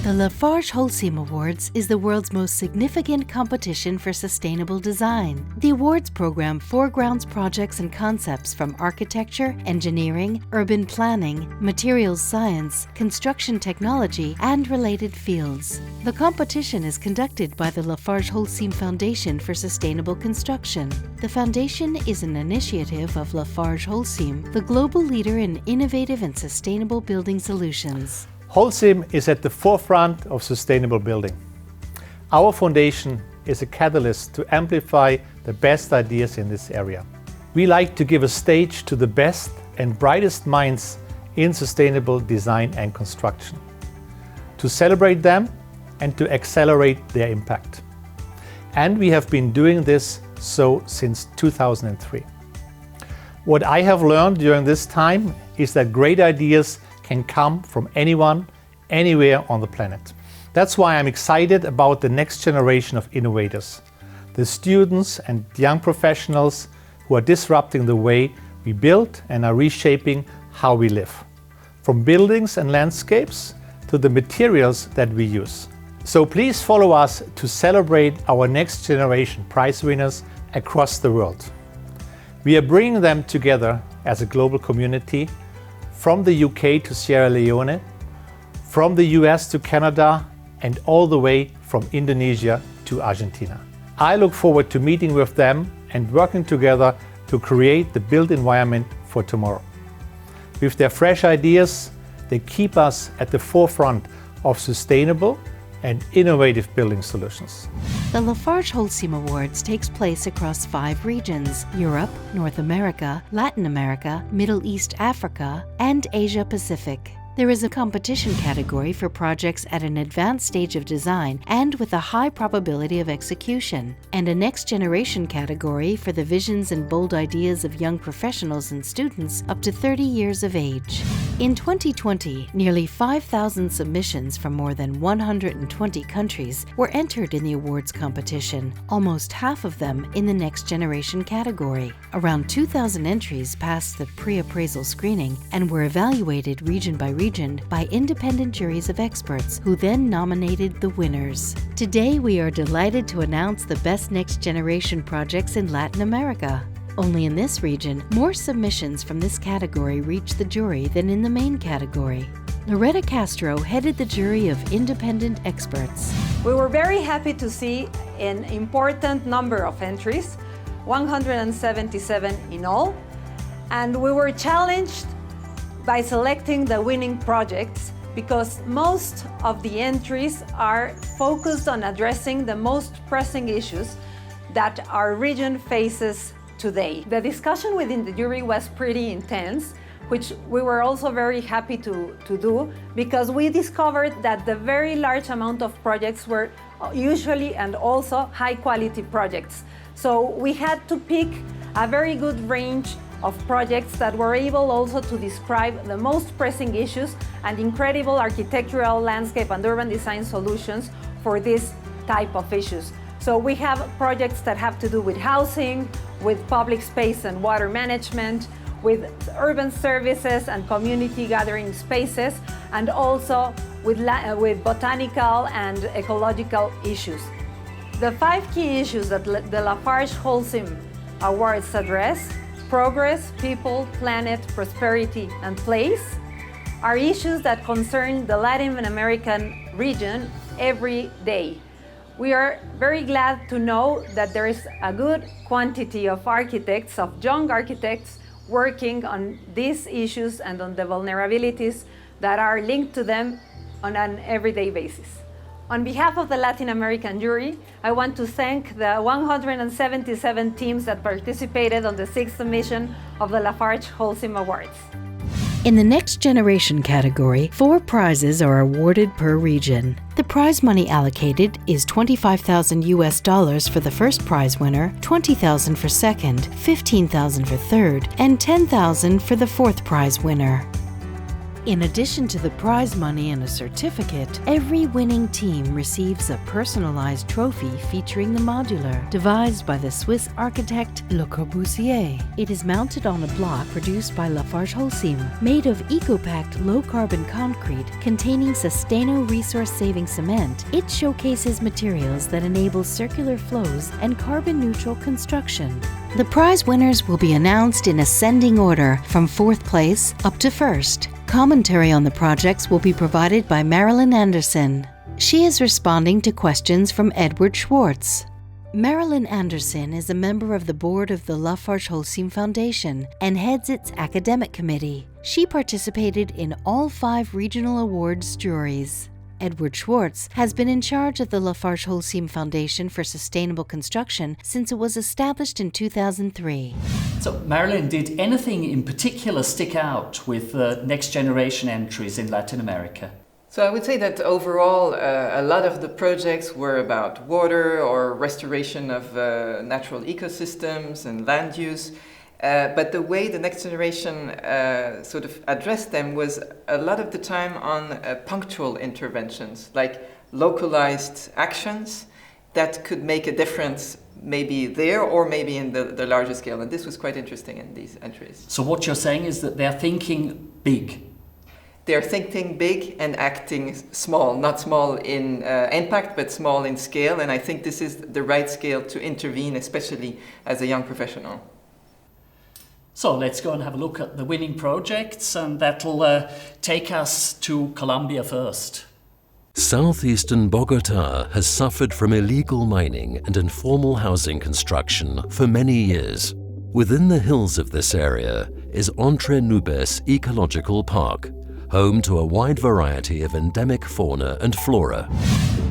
The Lafarge-Holcim Awards is the world's most significant competition for sustainable design. The awards program foregrounds projects and concepts from architecture, engineering, urban planning, materials science, construction technology, and related fields. The competition is conducted by the Lafarge-Holcim Foundation for Sustainable Construction. The foundation is an initiative of Lafarge-Holcim, the global leader in innovative and sustainable building solutions. Holcim is at the forefront of sustainable building. Our foundation is a catalyst to amplify the best ideas in this area. We like to give a stage to the best and brightest minds in sustainable design and construction, to celebrate them and to accelerate their impact. And we have been doing this so since 2003. What I have learned during this time is that great ideas can come from anyone, anywhere on the planet. That's why I'm excited about the next generation of innovators, the students and young professionals who are disrupting the way we build and are reshaping how we live, from buildings and landscapes to the materials that we use. So please follow us to celebrate our next generation prize winners across the world. We are bringing them together as a global community, from the UK to Sierra Leone, from the US to Canada, and all the way from Indonesia to Argentina. I look forward to meeting with them and working together to create the built environment for tomorrow. With their fresh ideas, they keep us at the forefront of sustainable and innovative building solutions. The Lafarge-Holcim Awards takes place across 5 regions: Europe, North America, Latin America, Middle East, Africa, and Asia Pacific. There is a competition category for projects at an advanced stage of design and with a high probability of execution, and a next generation category for the visions and bold ideas of young professionals and students up to 30 years of age. In 2020, nearly 5,000 submissions from more than 120 countries were entered in the awards competition, almost half of them in the next generation category. Around 2,000 entries passed the pre-appraisal screening and were evaluated region by independent juries of experts who then nominated the winners. Today, we are delighted to announce the best next generation projects in Latin America. Only in this region, more submissions from this category reached the jury than in the main category. Loretta Castro headed the jury of independent experts. We were very happy to see an important number of entries, 177 in all, and we were challenged by selecting the winning projects because most of the entries are focused on addressing the most pressing issues that our region faces today. The discussion within the jury was pretty intense, which we were also very happy to do because we discovered that the very large amount of projects were usually and also high quality projects. So we had to pick a very good range of projects that were able also to describe the most pressing issues and incredible architectural, landscape, and urban design solutions for this type of issues. So we have projects that have to do with housing, with public space and water management, with urban services and community gathering spaces, and also with botanical and ecological issues. The 5 key issues that the Lafarge-Holcim Awards address: progress, people, planet, prosperity, and place, are issues that concern the Latin American region every day. We are very glad to know that there is a good quantity of architects, of young architects, working on these issues and on the vulnerabilities that are linked to them on an everyday basis. On behalf of the Latin American jury, I want to thank the 177 teams that participated on the 6th edition of the Lafarge-Holcim Awards. In the Next Generation category, 4 prizes are awarded per region. The prize money allocated is $25,000 for the first prize winner, $20,000 for second, $15,000 for third, and $10,000 for the fourth prize winner. In addition to the prize money and a certificate, every winning team receives a personalized trophy featuring the modular, devised by the Swiss architect Le Corbusier. It is mounted on a block produced by LafargeHolcim, made of eco-packed low-carbon concrete containing Sustano resource-saving cement. It showcases materials that enable circular flows and carbon-neutral construction. The prize winners will be announced in ascending order from 4th place up to 1st. Commentary on the projects will be provided by Marilyn Anderson. She is responding to questions from Edward Schwartz. Marilyn Anderson is a member of the board of the LafargeHolcim Foundation and heads its academic committee. She participated in all 5 regional awards juries. Edward Schwartz has been in charge of the LafargeHolcim Foundation for Sustainable Construction since it was established in 2003. So, Marilyn, did anything in particular stick out with next generation entries in Latin America? So I would say that overall, a lot of the projects were about water or restoration of natural ecosystems and land use. But the way the next generation sort of addressed them was a lot of the time on punctual interventions, like localized actions that could make a difference maybe there or maybe in the larger scale. And this was quite interesting in these entries. So what you're saying is that they're thinking big. They're thinking big and acting small, not small in impact, but small in scale. And I think this is the right scale to intervene, especially as a young professional. So let's go and have a look at the winning projects, and that'll take us to Colombia first. Southeastern Bogotá has suffered from illegal mining and informal housing construction for many years. Within the hills of this area is Entre Nubes Ecological Park, home to a wide variety of endemic fauna and flora.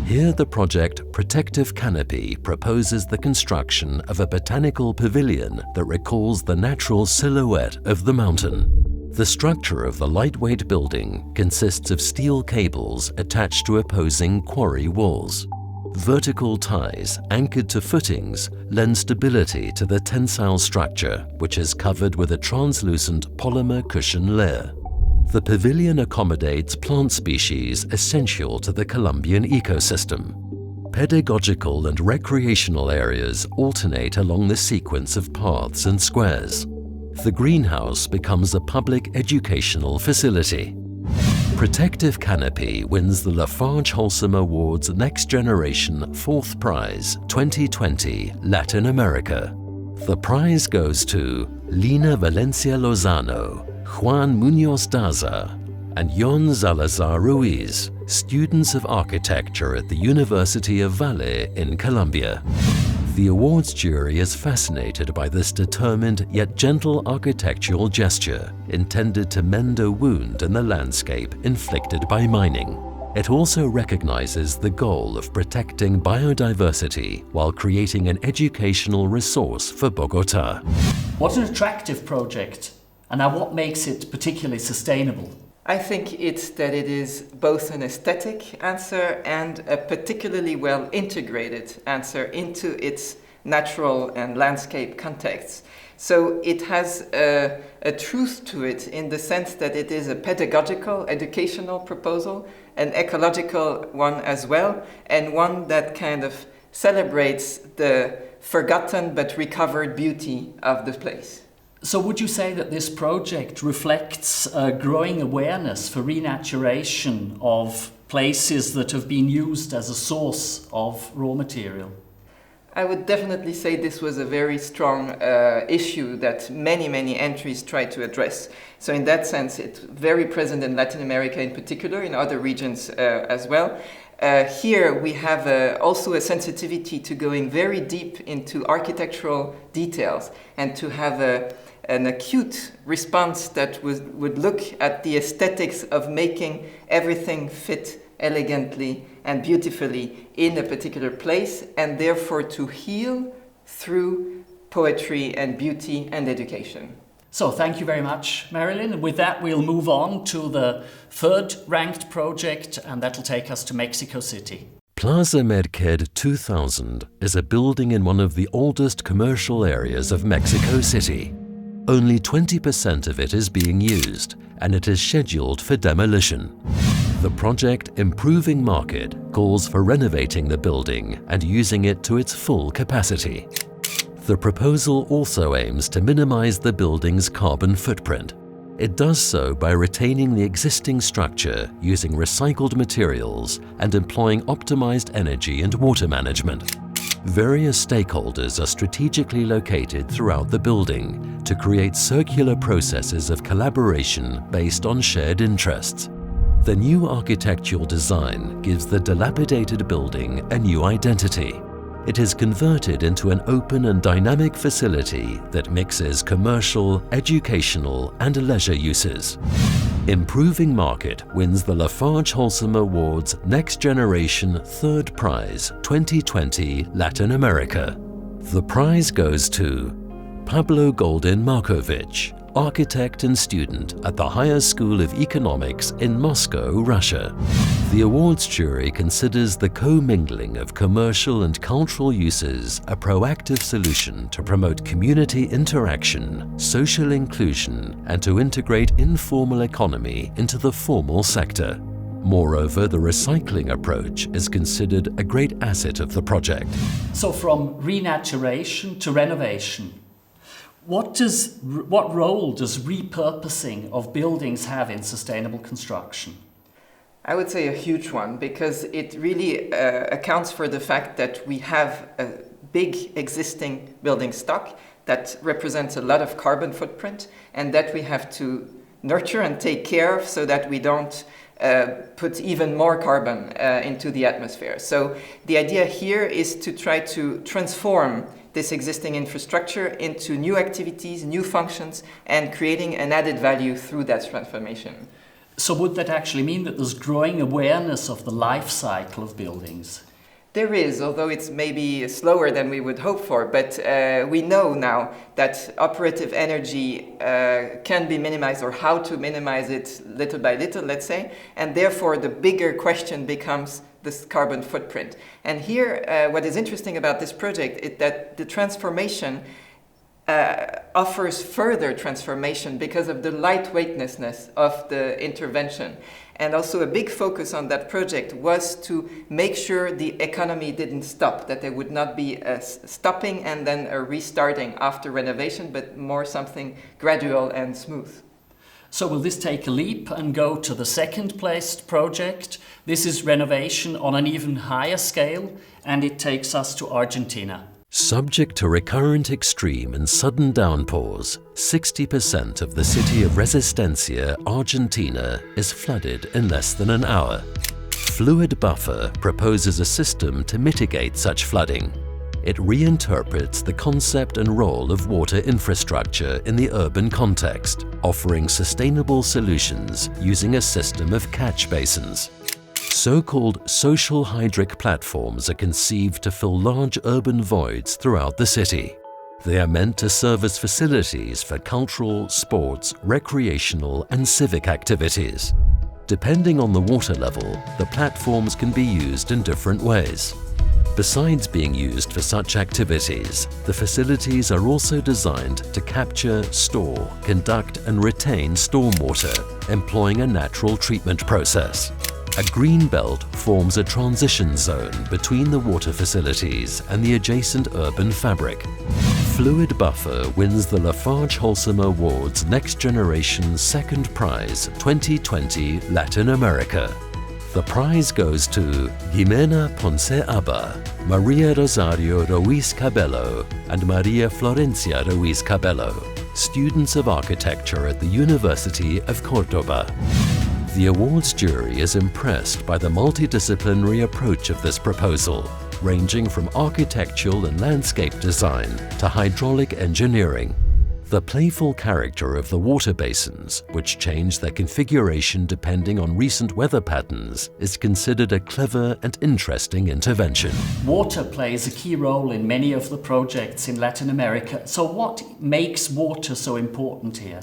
Here, the project Protective Canopy proposes the construction of a botanical pavilion that recalls the natural silhouette of the mountain. The structure of the lightweight building consists of steel cables attached to opposing quarry walls. Vertical ties anchored to footings lend stability to the tensile structure, which is covered with a translucent polymer cushion layer. The pavilion accommodates plant species essential to the Colombian ecosystem. Pedagogical and recreational areas alternate along the sequence of paths and squares. The greenhouse becomes a public educational facility. Protective Canopy wins the LafargeHolcim Awards Next Generation 4th Prize 2020 Latin America. The prize goes to Lina Valencia Lozano, Juan Munoz Daza, and Yon Salazar Ruiz, students of architecture at the University of Valle in Colombia. The awards jury is fascinated by this determined yet gentle architectural gesture intended to mend a wound in the landscape inflicted by mining. It also recognizes the goal of protecting biodiversity while creating an educational resource for Bogotá. What an attractive project! And now what makes it particularly sustainable? I think it's that it is both an aesthetic answer and a particularly well integrated answer into its natural and landscape contexts. So it has a truth to it in the sense that it is a pedagogical, educational proposal, an ecological one as well, and one that kind of celebrates the forgotten but recovered beauty of the place. So would you say that this project reflects a growing awareness for renaturation of places that have been used as a source of raw material? I would definitely say this was a very strong issue that many entries try to address. So in that sense, it's very present in Latin America in particular, in other regions as well. Here we have also a sensitivity to going very deep into architectural details and to have an acute response that would look at the aesthetics of making everything fit elegantly and beautifully in a particular place, and therefore to heal through poetry and beauty and education. So thank you very much, Marilyn. And with that, we'll move on to the 3rd ranked project, and that'll take us to Mexico City. Plaza Merced 2000 is a building in one of the oldest commercial areas of Mexico City. Only 20% of it is being used, and it is scheduled for demolition. The project Improving Market calls for renovating the building and using it to its full capacity. The proposal also aims to minimize the building's carbon footprint. It does so by retaining the existing structure using recycled materials and employing optimized energy and water management. Various stakeholders are strategically located throughout the building to create circular processes of collaboration based on shared interests. The new architectural design gives the dilapidated building a new identity. It is converted into an open and dynamic facility that mixes commercial, educational, and leisure uses. Improving Market wins the Lafarge Holcim Awards Next Generation Third Prize 2020 Latin America. The prize goes to Pablo Goldin Markovich, architect and student at the Higher School of Economics in Moscow, Russia. The awards jury considers the co-mingling of commercial and cultural uses a proactive solution to promote community interaction, social inclusion, and to integrate informal economy into the formal sector. Moreover, the recycling approach is considered a great asset of the project. So from renaturation to renovation, what role does repurposing of buildings have in sustainable construction? I would say a huge one, because it really accounts for the fact that we have a big existing building stock that represents a lot of carbon footprint, and that we have to nurture and take care of so that we don't put even more carbon into the atmosphere. So the idea here is to try to transform this existing infrastructure into new activities, new functions, and creating an added value through that transformation. So would that actually mean that there's growing awareness of the life cycle of buildings? There is, although it's maybe slower than we would hope for, but we know now that operative energy can be minimized, or how to minimize it little by little, let's say, and therefore the bigger question becomes this carbon footprint. And here, what is interesting about this project is that the transformation offers further transformation because of the lightweightness of the intervention. And also a big focus on that project was to make sure the economy didn't stop, that there would not be a stopping and then a restarting after renovation, but more something gradual and smooth. So will this take a leap and go to the second placed project? This is renovation on an even higher scale, and it takes us to Argentina. Subject to recurrent extreme and sudden downpours, 60% of the city of Resistencia, Argentina, is flooded in less than an hour. Fluid Buffer proposes a system to mitigate such flooding. It reinterprets the concept and role of water infrastructure in the urban context, offering sustainable solutions using a system of catch basins. So-called social hydric platforms are conceived to fill large urban voids throughout the city. They are meant to serve as facilities for cultural, sports, recreational, and civic activities. Depending on the water level, the platforms can be used in different ways. Besides being used for such activities, the facilities are also designed to capture, store, conduct, and retain stormwater, employing a natural treatment process. A green belt forms a transition zone between the water facilities and the adjacent urban fabric. Fluid Buffer wins the Lafarge Holcim Awards Next Generation Second Prize 2020 Latin America. The prize goes to Jimena Ponce Abba, Maria Rosario Ruiz Cabello, and Maria Florencia Ruiz Cabello, students of architecture at the University of Córdoba. The awards jury is impressed by the multidisciplinary approach of this proposal, ranging from architectural and landscape design to hydraulic engineering. The playful character of the water basins, which change their configuration depending on recent weather patterns, is considered a clever and interesting intervention. Water plays a key role in many of the projects in Latin America. So what makes water so important here?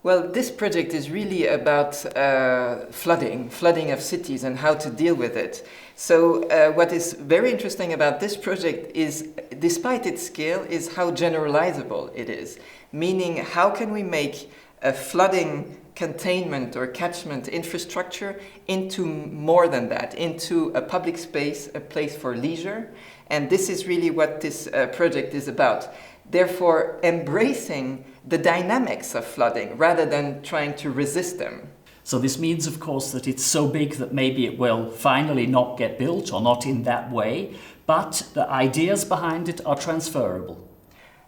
Well, this project is really about flooding of cities and how to deal with it. So what is very interesting about this project is, despite its scale, is how generalizable it is. Meaning, how can we make a flooding containment or catchment infrastructure into more than that, into a public space, a place for leisure. And this is really what this project is about. Therefore, embracing the dynamics of flooding rather than trying to resist them. So this means, of course, that it's so big that maybe it will finally not get built, or not in that way, but the ideas behind it are transferable.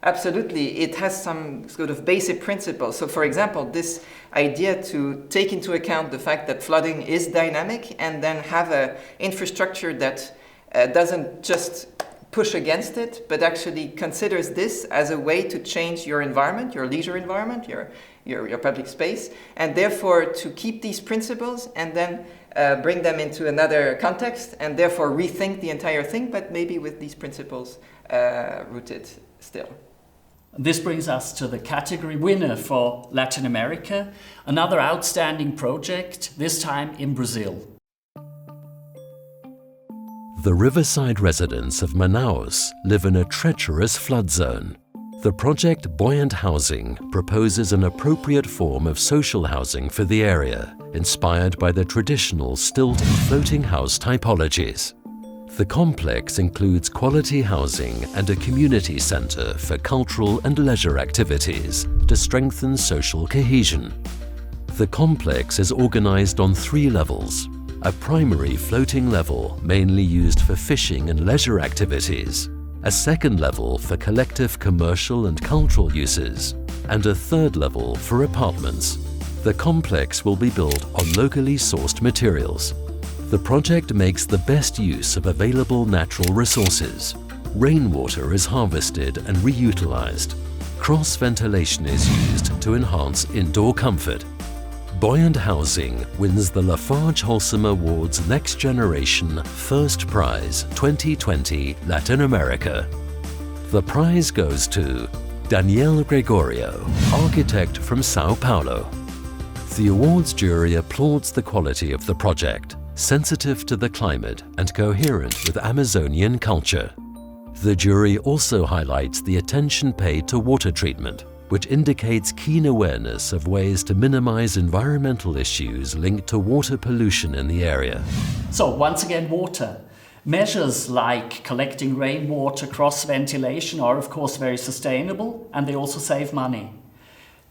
Absolutely, it has some sort of basic principles. So for example, this idea to take into account the fact that flooding is dynamic and then have an infrastructure that doesn't just push against it, but actually considers this as a way to change your environment, your leisure environment, your public space, and therefore to keep these principles and then bring them into another context and therefore rethink the entire thing, but maybe with these principles rooted still. This brings us to the category winner for Latin America, another outstanding project, this time in Brazil. The riverside residents of Manaus live in a treacherous flood zone. The project Buoyant Housing proposes an appropriate form of social housing for the area, inspired by the traditional stilt and floating house typologies. The complex includes quality housing and a community center for cultural and leisure activities to strengthen social cohesion. The complex is organized on 3 levels: a primary floating level mainly used for fishing and leisure activities, a second level for collective commercial and cultural uses, and a third level for apartments. The complex will be built on locally sourced materials. The project makes the best use of available natural resources. Rainwater is harvested and reutilized. Cross ventilation is used to enhance indoor comfort. Buoyant Housing wins the Lafarge Holcim Awards Next Generation First Prize 2020 Latin America. The prize goes to Daniel Gregorio, architect from Sao Paulo. The awards jury applauds the quality of the project, sensitive to the climate and coherent with Amazonian culture. The jury also highlights the attention paid to water treatment, which indicates keen awareness of ways to minimize environmental issues linked to water pollution in the area. So once again, water. Measures like collecting rainwater, cross-ventilation are of course very sustainable, and they also save money.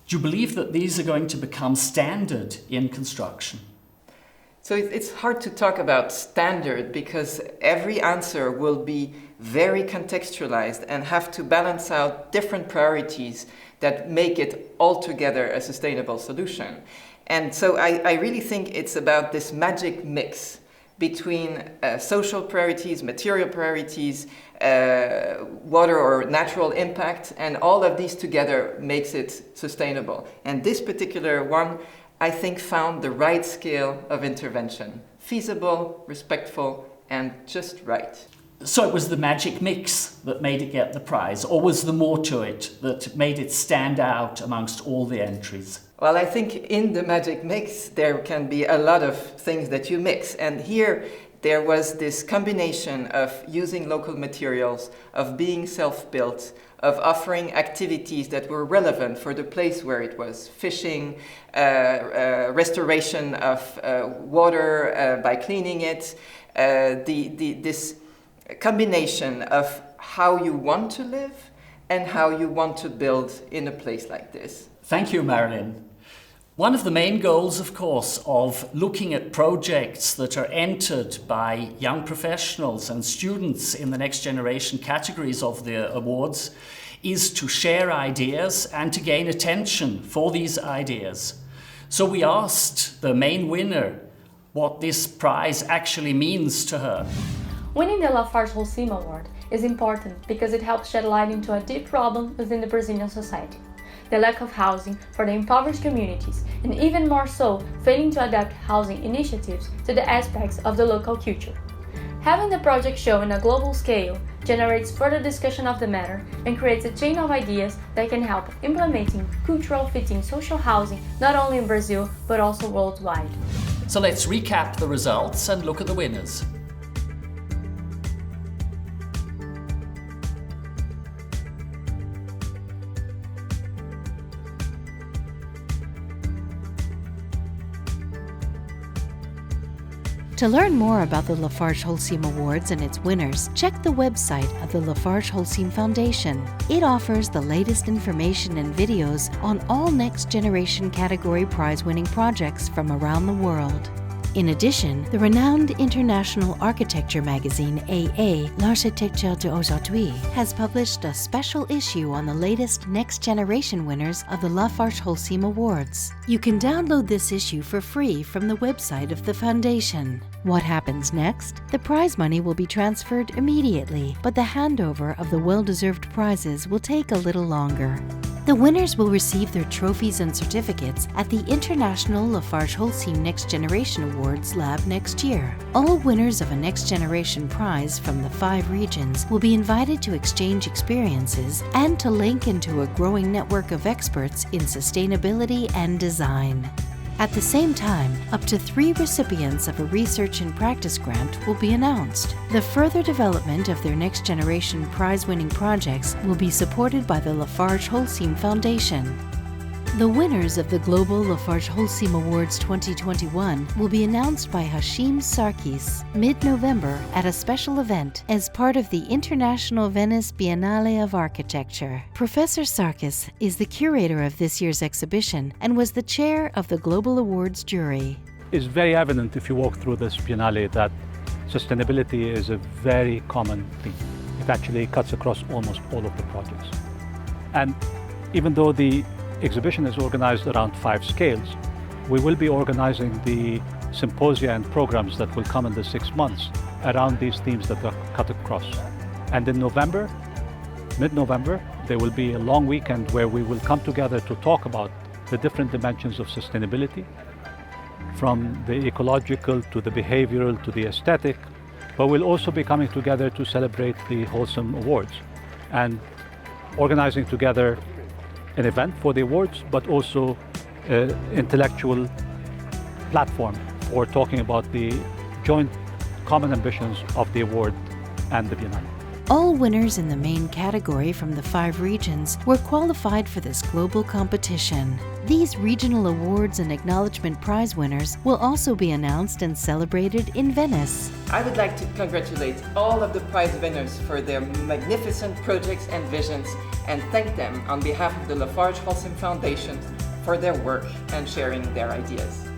Do you believe that these are going to become standard in construction? So it's hard to talk about standard because every answer will be very contextualized and have to balance out different priorities that make it altogether a sustainable solution. And so I really think it's about this magic mix between social priorities, material priorities, water or natural impact, and all of these together makes it sustainable. And this particular one, I think, found the right scale of intervention. Feasible, respectful, and just right. So it was the magic mix that made it get the prize, or was there more to it that made it stand out amongst all the entries? Well, I think in the magic mix there can be a lot of things that you mix. And here there was this combination of using local materials, of being self-built, of offering activities that were relevant for the place where it was, fishing, restoration of water by cleaning it, this combination of how you want to live and how you want to build in a place like this. Thank you, Marilyn. One of the main goals, of course, of looking at projects that are entered by young professionals and students in the next generation categories of the awards is to share ideas and to gain attention for these ideas. So we asked the main winner what this prize actually means to her. Winning the Lafarge Holcim Award is important because it helps shed light into a deep problem within the Brazilian society: the lack of housing for the impoverished communities, and even more so, failing to adapt housing initiatives to the aspects of the local culture. Having the project show on a global scale generates further discussion of the matter, and creates a chain of ideas that can help implementing cultural fitting social housing not only in Brazil but also worldwide. So let's recap the results and look at the winners. To learn more about the Lafarge-Holcim Awards and its winners, check the website of the Lafarge-Holcim Foundation. It offers the latest information and videos on all next-generation category prize-winning projects from around the world. In addition, the renowned international architecture magazine AA, L'Architecture d'Aujourd'hui, has published a special issue on the latest next-generation winners of the Lafarge-Holcim Awards. You can download this issue for free from the website of the foundation. What happens next? The prize money will be transferred immediately, but the handover of the well-deserved prizes will take a little longer. The winners will receive their trophies and certificates at the International Lafarge-Holcim Next Generation Awards Lab next year. All winners of a Next Generation prize from the 5 regions will be invited to exchange experiences and to link into a growing network of experts in sustainability and design. At the same time, up to 3 recipients of a research and practice grant will be announced. The further development of their next generation prize-winning projects will be supported by the Lafarge-Holcim Foundation. The winners of the Global Lafarge-Holcim Awards 2021 will be announced by Hashim Sarkis mid-November at a special event as part of the International Venice Biennale of Architecture. Professor Sarkis is the curator of this year's exhibition and was the chair of the Global Awards jury. It's very evident if you walk through this Biennale that sustainability is a very common theme. It actually cuts across almost all of the projects. And even though the exhibition is organized around 5 scales, we will be organizing the symposia and programs that will come in the 6 months around these themes that are cut across. And in November, mid-November, there will be a long weekend where we will come together to talk about the different dimensions of sustainability, from the ecological to the behavioral to the aesthetic, but we'll also be coming together to celebrate the Holcim Awards and organizing together an event for the awards, but also an intellectual platform for talking about the joint common ambitions of the award and the Biennale. All winners in the main category from the 5 regions were qualified for this global competition. These regional awards and acknowledgement prize winners will also be announced and celebrated in Venice. I would like to congratulate all of the prize winners for their magnificent projects and visions and thank them on behalf of the Lafarge-Holcim Foundation for their work and sharing their ideas.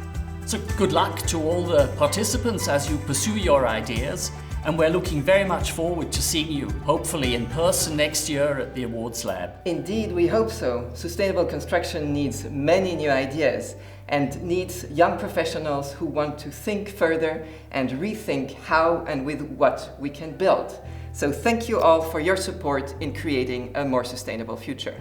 So good luck to all the participants as you pursue your ideas, and we're looking very much forward to seeing you, hopefully in person next year at the Awards Lab. Indeed, we hope so. Sustainable construction needs many new ideas and needs young professionals who want to think further and rethink how and with what we can build. So thank you all for your support in creating a more sustainable future.